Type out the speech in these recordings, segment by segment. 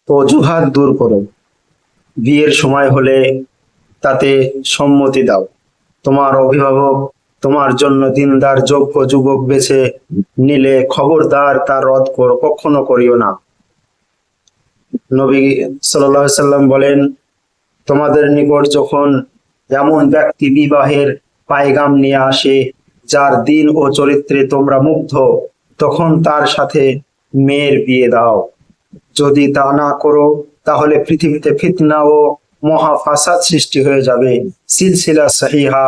অজুহাত দূর করো। বিয়ের সময় হলে তাতে সম্মতি দাও। তোমার অভিভাবক তোমার জন্য দিনদার যোগ্য যুবক বেছে নিলে খবরদার তার রদ করো, কখনো করিও না। নবী সাল্লাল্লাহু আলাইহি সাল্লাম বলেন, তোমাদের নিকট যখন এমন ব্যক্তি বিবাহের পায়গাম নিয়ে আসে যার দিন ও চরিত্রে তোমরা মুগ্ধ, তখন তার সাথে মেয়ের বিয়ে দাও। যদি তা না করো তাহলে পৃথিবীতে ফিতনা ও মহা ফাসাদ সৃষ্টি হয়ে যাবে। সিলসিলা সহিহা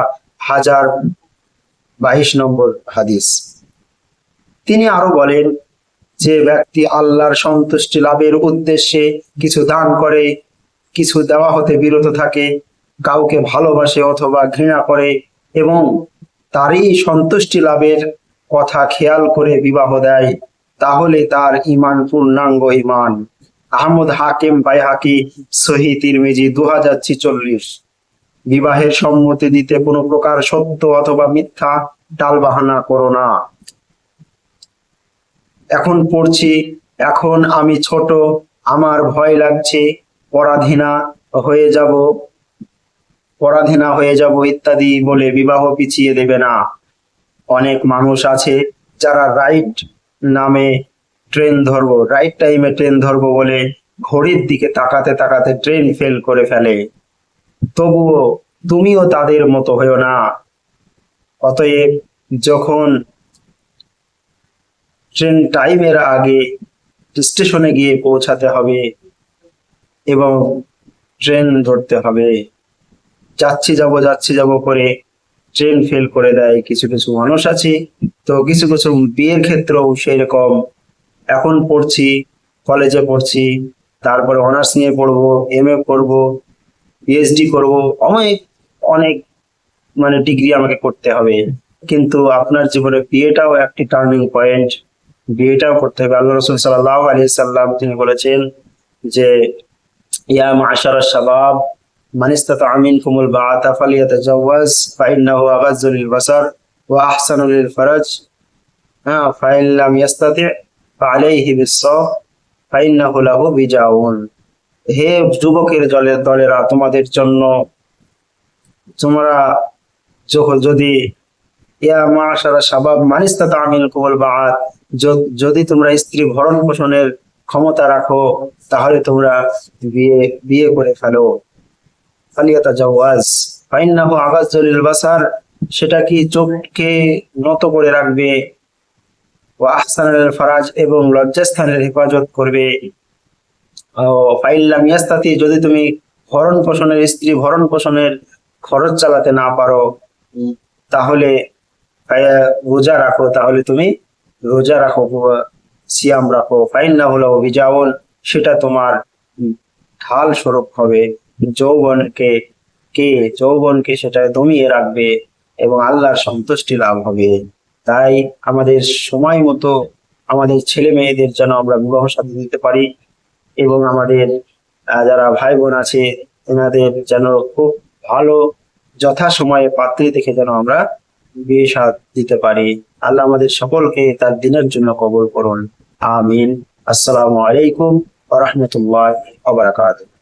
1022 নম্বর হাদিস। তিনি আরো বলেন, যে ব্যক্তি আল্লাহর সন্তুষ্টি লাভের উদ্দেশ্যে কিছু দান করে, কিছু দেওয়া হতে বিরত থাকে, কাউকে ভালোবাসে অথবা ঘৃণা করে এবং তারই সন্তুষ্টি লাভের কথা খেয়াল করে বিবাহ দেয়, তাহলে তার ঈমান পূর্ণাঙ্গ ঈমান। আহমদ হাকিম বাইহাকি সহিহ তিরমিজি 2046। বিবাহের সম্মতি দিতে কোনো প্রকার সত্য অথবা মিথ্যা টালবাহানা করো না। এখন পড়ছি, এখন আমি ছোট, আমার ভয় লাগছে, পরাধীনা হয়ে যাব ইত্যাদি বলে বিবাহ পিছিয়ে দেবে না। অনেক মানুষ আছে যারা রাইট টাইমে ট্রেন ধরবো বলে ঘড়ির দিকে তাকাতে তাকাতে ট্রেন ফেল করে ফেলে। তবুও তুমিও তাদের মতো হয়েও না। অতএব যখন ট্রেন টাইমের আগে স্টেশনে গিয়ে পৌঁছাতে হবে এবং ট্রেন ধরতে হবে। যাচ্ছি যাব করে ট্রেন ফেল করে দেয় কিছু কিছু মানুষ আছে। তো কিছু কিছু বিয়ের ক্ষেত্রেও সেই রকম। এখন পড়ছি, কলেজে পড়ছি, তারপরে অনার্স নিয়ে পড়বো, MA করবো, PhD করবো, অনেক অনেক ডিগ্রি আমাকে করতে হবে, কিন্তু আপনার জীবনে বিয়েটাও একটি টার্নিং পয়েন্ট। বিয়েটাও করতে হবে। আল্লাহ রাসূল সাল্লাল্লাহু আলাইহি সাল্লাম তিনি বলেছেন যে, ইয়া মা'শারাশ শাবাব মান ইসতাতা'a মিনকুমুল বাআতা ফালিয়াতাজাওয়াজ ফাইন্নাহু আগাজ্জু লিল বাসার ওয়া আহসানু লিল ফারাজ, ফাইন লাম ইস্তাতি' ফাআলাইহি বিস-সাওম ফাইন্নাহু লাহু বিজাউন। হে যুবকের দলেরা, তোমাদের জন্য তোমরা যদি ইয়া মা'শারাশ শাবাব মান ইসতাতা'a মিনকুমুল বাআত, যদি তোমরা স্ত্রী ভরণ পোষণের ক্ষমতা রাখো তাহলে তোমরা বিয়ে করে ফেলো। ফালিয়াতাজাওয়াজ ফাইন্নাহু আগাজ্জু লিল বাসার, সেটা কি চোখকে নত করে রাখবে, ওয়া আহসানু লিল ফারাজ এবং লজ্জাস্থানের হেফাজত করবে। ফাইন লাম ইয়াস্তাতি, যদি তুমি স্ত্রী ভরণ পোষণের খরচ চালাতে না পারো তাহলে রোজা রাখো, সিয়াম রাখো। ফাইন্নাহু লাহু বিজাউন, সেটা তোমার ঢাল স্বরূপ হবে। যৌবনকে সেটা দমিয়ে রাখবে এবং আল্লাহর সন্তুষ্টি লাভ হবে। তাই আমাদের সময় মতো আমাদের ছেলে মেয়েদের যেন আমরা বিবাহ সাথী দিতে পারি এবং আমাদের যারা ভাই বোন আছে এনাদের যেন খুব ভালো যথাসময়ে পাত্রী দেখে যেন আমরা বিয়ে সাথ দিতে পারি। আল্লাহ আমাদের সকলকে তার দিনের জন্য কবুল করুন। আমিন। আসসালামু আলাইকুম ওয়া রাহমাতুল্লাহি ওয়া বারাকাতুহু।